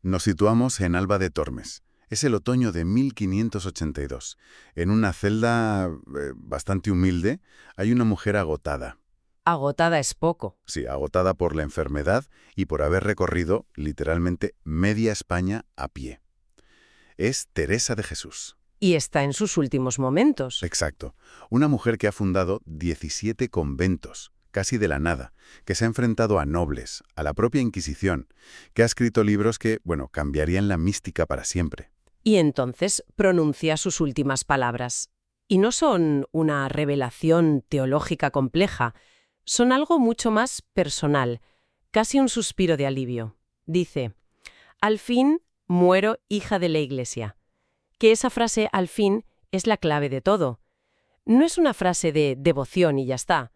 Nos situamos en Alba de Tormes. Es el otoño de 1582. En una celda bastante humilde hay una mujer agotada. Agotada es poco. Sí, agotada por la enfermedad y por haber recorrido, literalmente, media España a pie. Es Teresa de Jesús. Y está en sus últimos momentos. Exacto. Una mujer que ha fundado 17 conventos, casi de la nada, que se ha enfrentado a nobles, a la propia Inquisición, que ha escrito libros que, cambiarían la mística para siempre. Y entonces pronuncia sus últimas palabras. Y no son una revelación teológica compleja, son algo mucho más personal, casi un suspiro de alivio. Dice, al fin muero hija de la Iglesia. Que esa frase al fin es la clave de todo. No es una frase de devoción y ya está.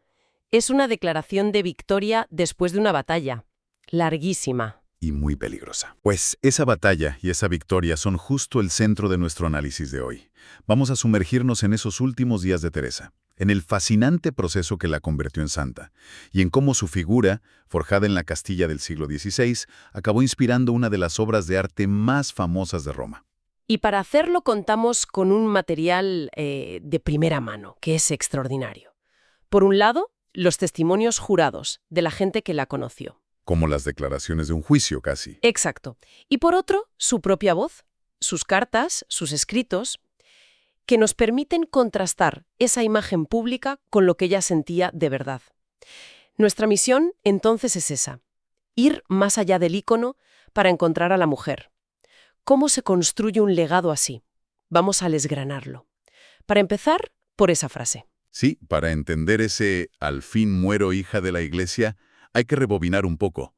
Es una declaración de victoria después de una batalla. Larguísima. Y muy peligrosa. Pues esa batalla y esa victoria son justo el centro de nuestro análisis de hoy. Vamos a sumergirnos en esos últimos días de Teresa, en el fascinante proceso que la convirtió en santa, y en cómo su figura, forjada en la Castilla del siglo XVI, acabó inspirando una de las obras de arte más famosas de Roma. Y para hacerlo contamos con un material de primera mano, que es extraordinario. Por un lado, los testimonios jurados de la gente que la conoció. Como las declaraciones de un juicio, casi. Exacto. Y por otro, su propia voz, sus cartas, sus escritos, que nos permiten contrastar esa imagen pública con lo que ella sentía de verdad. Nuestra misión, entonces, es esa: ir más allá del ícono para encontrar a la mujer. ¿Cómo se construye un legado así? Vamos a desgranarlo. Para empezar, por esa frase. Sí, para entender ese «al fin muero hija de la Iglesia», hay que rebobinar un poco.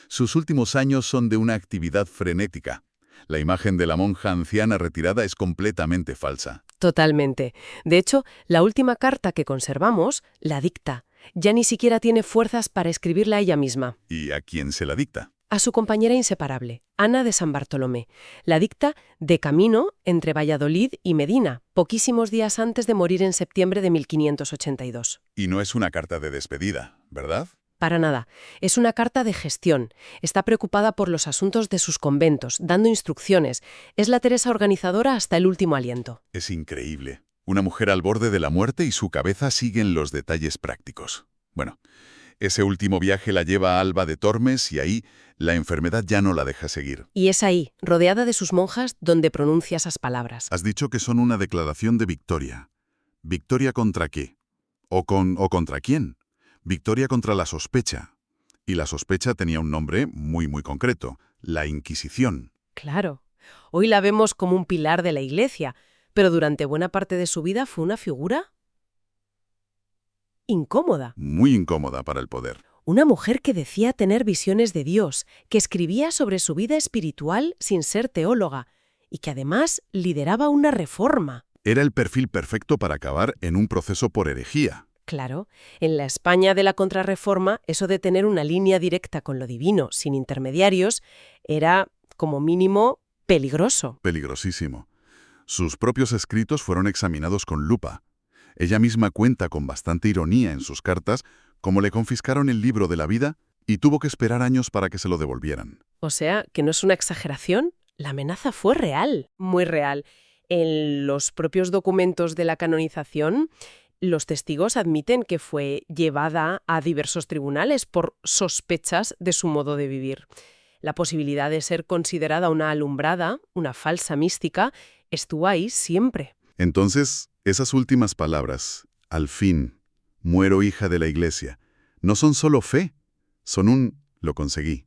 Sus últimos años son de una actividad frenética. La imagen de la monja anciana retirada es completamente falsa. Totalmente. De hecho, la última carta que conservamos la dicta. Ya ni siquiera tiene fuerzas para escribirla ella misma. ¿Y a quién se la dicta? A su compañera inseparable, Ana de San Bartolomé. La dicta de camino entre Valladolid y Medina, poquísimos días antes de morir en septiembre de 1582. Y no es una carta de despedida, ¿verdad? Para nada. Es una carta de gestión. Está preocupada por los asuntos de sus conventos, dando instrucciones. Es la Teresa organizadora hasta el último aliento. Es increíble. Una mujer al borde de la muerte y su cabeza sigue en los detalles prácticos. Bueno, ese último viaje la lleva a Alba de Tormes y ahí la enfermedad ya no la deja seguir. Y es ahí, rodeada de sus monjas, donde pronuncia esas palabras. Has dicho que son una declaración de victoria. ¿Victoria contra qué? ¿O contra quién? Victoria contra la sospecha. Y la sospecha tenía un nombre muy concreto: la Inquisición. Claro. Hoy la vemos como un pilar de la Iglesia, pero durante buena parte de su vida fue una figura incómoda. Muy incómoda para el poder. Una mujer que decía tener visiones de Dios, que escribía sobre su vida espiritual sin ser teóloga, y que además lideraba una reforma. Era el perfil perfecto para acabar en un proceso por herejía. Claro, en la España de la Contrarreforma, eso de tener una línea directa con lo divino, sin intermediarios, era, como mínimo, peligroso. Peligrosísimo. Sus propios escritos fueron examinados con lupa. Ella misma cuenta con bastante ironía en sus cartas cómo le confiscaron el libro de la vida y tuvo que esperar años para que se lo devolvieran. O sea, que no es una exageración, la amenaza fue real, muy real. En los propios documentos de la canonización, los testigos admiten que fue llevada a diversos tribunales por sospechas de su modo de vivir. La posibilidad de ser considerada una alumbrada, una falsa mística, estuvo ahí siempre. Entonces, esas últimas palabras, «al fin, muero hija de la Iglesia», no son solo fe, son un «lo conseguí»,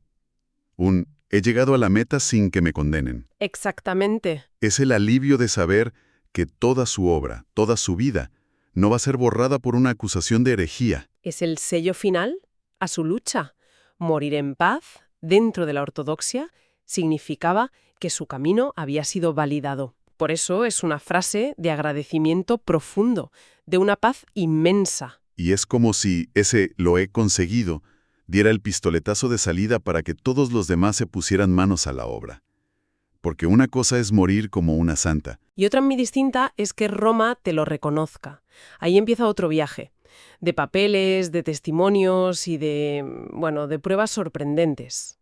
un «he llegado a la meta sin que me condenen». Exactamente. Es el alivio de saber que toda su obra, toda su vida, no va a ser borrada por una acusación de herejía. Es el sello final a su lucha. Morir en paz, dentro de la ortodoxia, significaba que su camino había sido validado. Por eso es una frase de agradecimiento profundo, de una paz inmensa. Y es como si ese «lo he conseguido» diera el pistoletazo de salida para que todos los demás se pusieran manos a la obra. Porque una cosa es morir como una santa. Y otra muy distinta es que Roma te lo reconozca. Ahí empieza otro viaje, de papeles, de testimonios y de pruebas sorprendentes.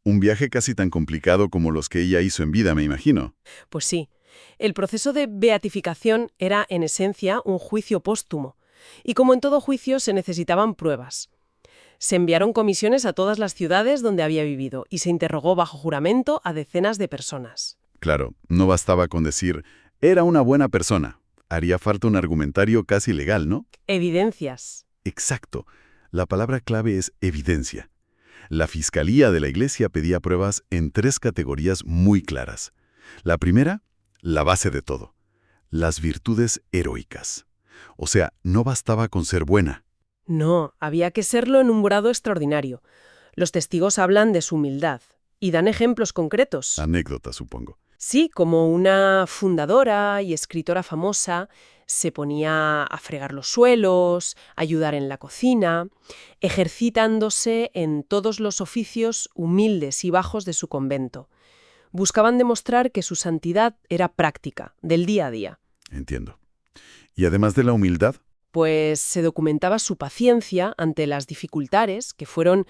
Un viaje casi tan complicado como los que ella hizo en vida, me imagino. Pues sí, el proceso de beatificación era, en esencia, un juicio póstumo. Y como en todo juicio, se necesitaban pruebas. Se enviaron comisiones a todas las ciudades donde había vivido y se interrogó bajo juramento a decenas de personas. Claro, no bastaba con decir, era una buena persona. Haría falta un argumentario casi legal, ¿no? Evidencias. Exacto. La palabra clave es evidencia. La Fiscalía de la Iglesia pedía pruebas en 3 categorías muy claras. La primera, la base de todo, las virtudes heroicas. O sea, no bastaba con ser buena. No, había que serlo en un grado extraordinario. Los testigos hablan de su humildad y dan ejemplos concretos. Anécdota, supongo. Sí, como una fundadora y escritora famosa se ponía a fregar los suelos, ayudar en la cocina, ejercitándose en todos los oficios humildes y bajos de su convento. Buscaban demostrar que su santidad era práctica, del día a día. Entiendo. Y además de la humildad, Pues se documentaba su paciencia ante las dificultades, que fueron,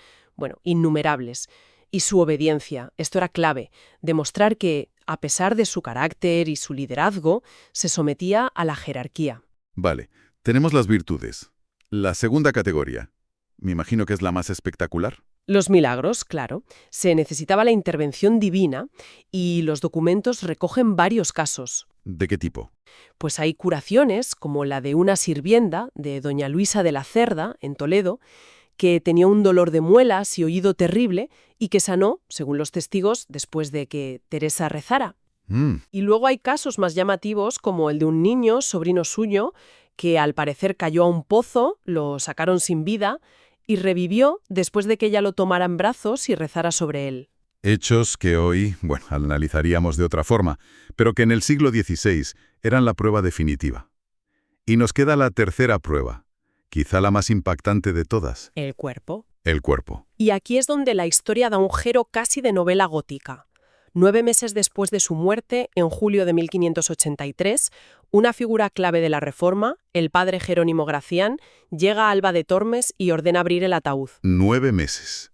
innumerables, y su obediencia. Esto era clave, demostrar que, a pesar de su carácter y su liderazgo, se sometía a la jerarquía. vale, tenemos las virtudes. La segunda categoría, me imagino que es la más espectacular. Los milagros, claro, se necesitaba la intervención divina y los documentos recogen varios casos. ¿De qué tipo? Pues hay curaciones, como la de una sirvienta de doña Luisa de la Cerda, en Toledo, que tenía un dolor de muelas y oído terrible y que sanó, según los testigos, después de que Teresa rezara. Y luego hay casos más llamativos, como el de un niño, sobrino suyo, que al parecer cayó a un pozo, lo sacaron sin vida y revivió después de que ella lo tomara en brazos y rezara sobre él. Hechos que hoy, analizaríamos de otra forma, pero que en el siglo XVI eran la prueba definitiva. Y nos queda la tercera prueba, quizá la más impactante de todas, El cuerpo. el cuerpo. Y aquí es donde la historia da un giro casi de novela gótica. 9 meses después de su muerte, en julio de 1583, una figura clave de la Reforma, el padre Jerónimo Gracián, llega a Alba de Tormes y ordena abrir el ataúd. 9 meses,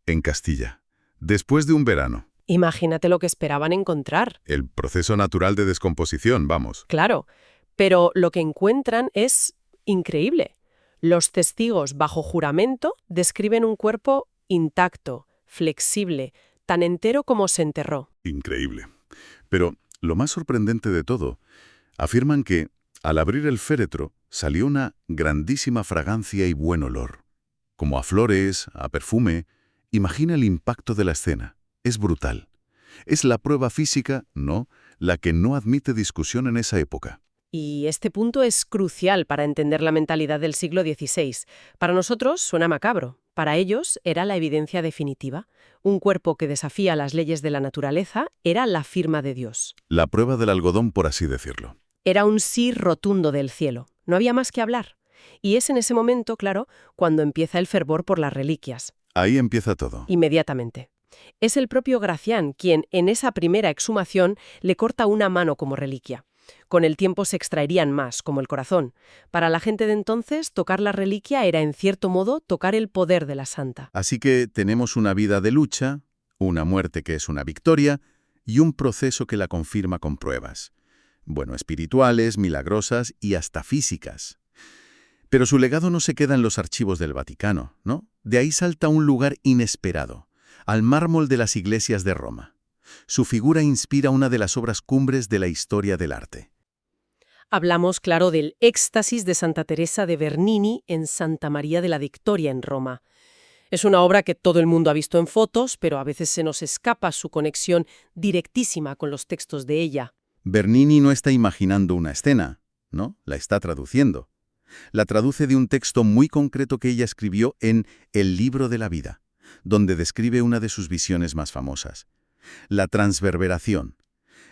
en Castilla, después de un verano. Imagínate lo que esperaban encontrar. El proceso natural de descomposición, vamos. Claro, pero lo que encuentran es increíble. Los testigos bajo juramento describen un cuerpo intacto, flexible, tan entero como se enterró. Increíble. Pero lo más sorprendente de todo, afirman que, al abrir el féretro, salió una grandísima fragancia y buen olor. Como a flores, a perfume. Imagina el impacto de la escena. Es brutal. Es la prueba física, no, la que no admite discusión en esa época. Y este punto es crucial para entender la mentalidad del siglo XVI. Para nosotros suena macabro. Para ellos era la evidencia definitiva. Un cuerpo que desafía las leyes de la naturaleza era la firma de Dios. La prueba del algodón, por así decirlo. Era un sí rotundo del cielo. No había más que hablar. Y es en ese momento, claro, cuando empieza el fervor por las reliquias. Ahí empieza todo. Inmediatamente. Es el propio Gracián quien, en esa primera exhumación, le corta una mano como reliquia. Con el tiempo se extraerían más, como el corazón. Para la gente de entonces, tocar la reliquia era, en cierto modo, tocar el poder de la santa. Así que tenemos una vida de lucha, una muerte que es una victoria y un proceso que la confirma con pruebas. Espirituales, milagrosas y hasta físicas. Pero su legado no se queda en los archivos del Vaticano, ¿no? De ahí salta a un lugar inesperado, al mármol de las iglesias de Roma. Su figura inspira una de las obras cumbres de la historia del arte. Hablamos, claro, del Éxtasis de Santa Teresa de Bernini en Santa María de la Victoria, en Roma. Es una obra que todo el mundo ha visto en fotos, pero a veces se nos escapa su conexión directísima con los textos de ella. Bernini no está imaginando una escena, ¿no? La está traduciendo. La traduce de un texto muy concreto que ella escribió en El libro de la vida, donde describe una de sus visiones más famosas. La transverberación.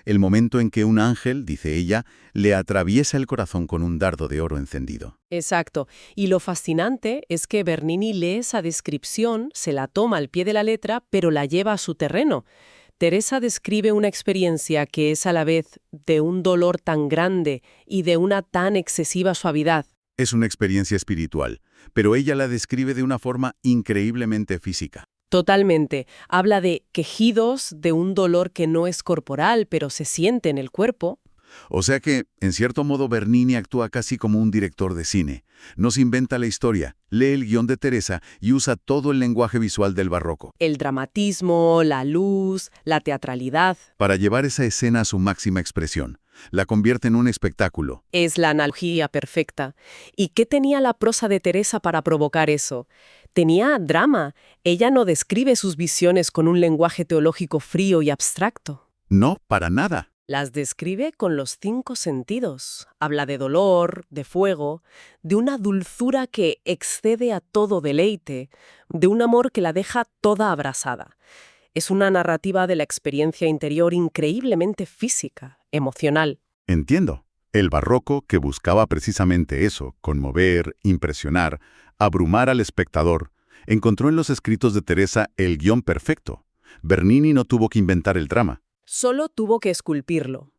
El momento en que un ángel, dice ella, le atraviesa el corazón con un dardo de oro encendido. Exacto. Y lo fascinante es que Bernini lee esa descripción, se la toma al pie de la letra, pero la lleva a su terreno. Teresa describe una experiencia que es a la vez de un dolor tan grande y de una tan excesiva suavidad. Es una experiencia espiritual, pero ella la describe de una forma increíblemente física. Totalmente. Habla de quejidos, de un dolor que no es corporal, pero se siente en el cuerpo. O sea que, en cierto modo, Bernini actúa casi como un director de cine. Nos inventa la historia, lee el guión de Teresa y usa todo el lenguaje visual del barroco El dramatismo, la luz, la teatralidad. para llevar esa escena a su máxima expresión. La convierte en un espectáculo. Es la analogía perfecta. ¿Y qué tenía la prosa de Teresa para provocar eso? Tenía drama. Ella no describe sus visiones con un lenguaje teológico frío y abstracto. No, para nada. Las describe con los 5 sentidos. Habla de dolor, de fuego, de una dulzura que excede a todo deleite, de un amor que la deja toda abrasada. Es una narrativa de la experiencia interior increíblemente física, emocional. Entiendo. El barroco, que buscaba precisamente eso, conmover, impresionar, abrumar al espectador, encontró en los escritos de Teresa el guión perfecto. Bernini no tuvo que inventar el drama. Solo tuvo que esculpirlo.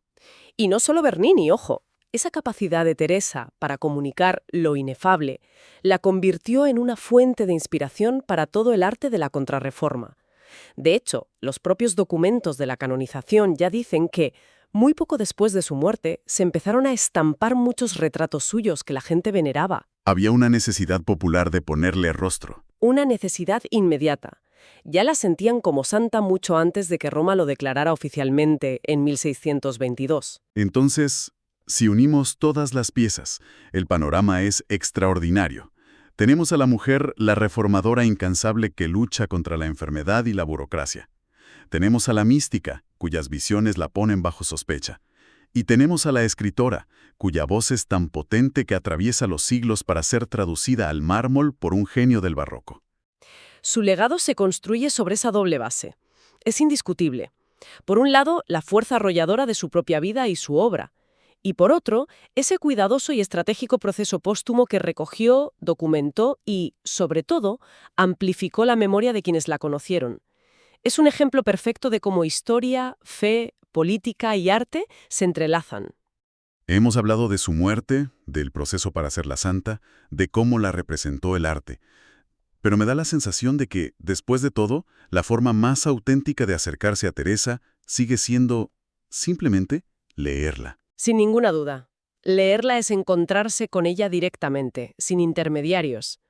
Y no solo Bernini, ojo. Esa capacidad de Teresa para comunicar lo inefable la convirtió en una fuente de inspiración para todo el arte de la Contrarreforma. De hecho, los propios documentos de la canonización ya dicen que, muy poco después de su muerte, se empezaron a estampar muchos retratos suyos que la gente veneraba. Había una necesidad popular de ponerle rostro. Una necesidad inmediata. Ya la sentían como santa mucho antes de que Roma lo declarara oficialmente en 1622. Entonces, si unimos todas las piezas, el panorama es extraordinario. Tenemos a la mujer, la reformadora incansable que lucha contra la enfermedad y la burocracia. Tenemos a la mística, cuyas visiones la ponen bajo sospecha. Y tenemos a la escritora, cuya voz es tan potente que atraviesa los siglos para ser traducida al mármol por un genio del barroco. Su legado se construye sobre esa doble base. Es indiscutible. Por un lado, la fuerza arrolladora de su propia vida y su obra. Y por otro, ese cuidadoso y estratégico proceso póstumo que recogió, documentó y, sobre todo, amplificó la memoria de quienes la conocieron. Es un ejemplo perfecto de cómo historia, fe, política y arte se entrelazan. Hemos hablado de su muerte, del proceso para hacerla santa, de cómo la representó el arte. Pero me da la sensación de que, después de todo, la forma más auténtica de acercarse a Teresa sigue siendo, simplemente, leerla. Sin ninguna duda. Leerla es encontrarse con ella directamente, sin intermediarios.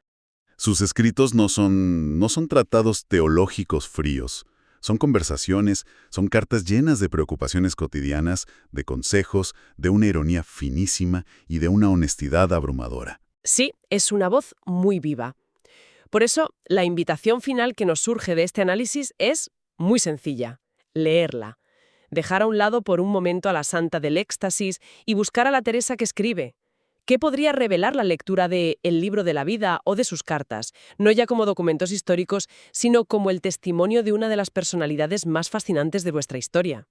Sus escritos no son tratados teológicos fríos. Son conversaciones, son cartas llenas de preocupaciones cotidianas, de consejos, de una ironía finísima y de una honestidad abrumadora. Sí, es una voz muy viva. Por eso, la invitación final que nos surge de este análisis es muy sencilla: leerla. Dejar a un lado por un momento a la santa del éxtasis y buscar a la Teresa que escribe. ¿Qué podría revelar la lectura de El libro de la vida o de sus cartas? No ya como documentos históricos, sino como el testimonio de una de las personalidades más fascinantes de vuestra historia.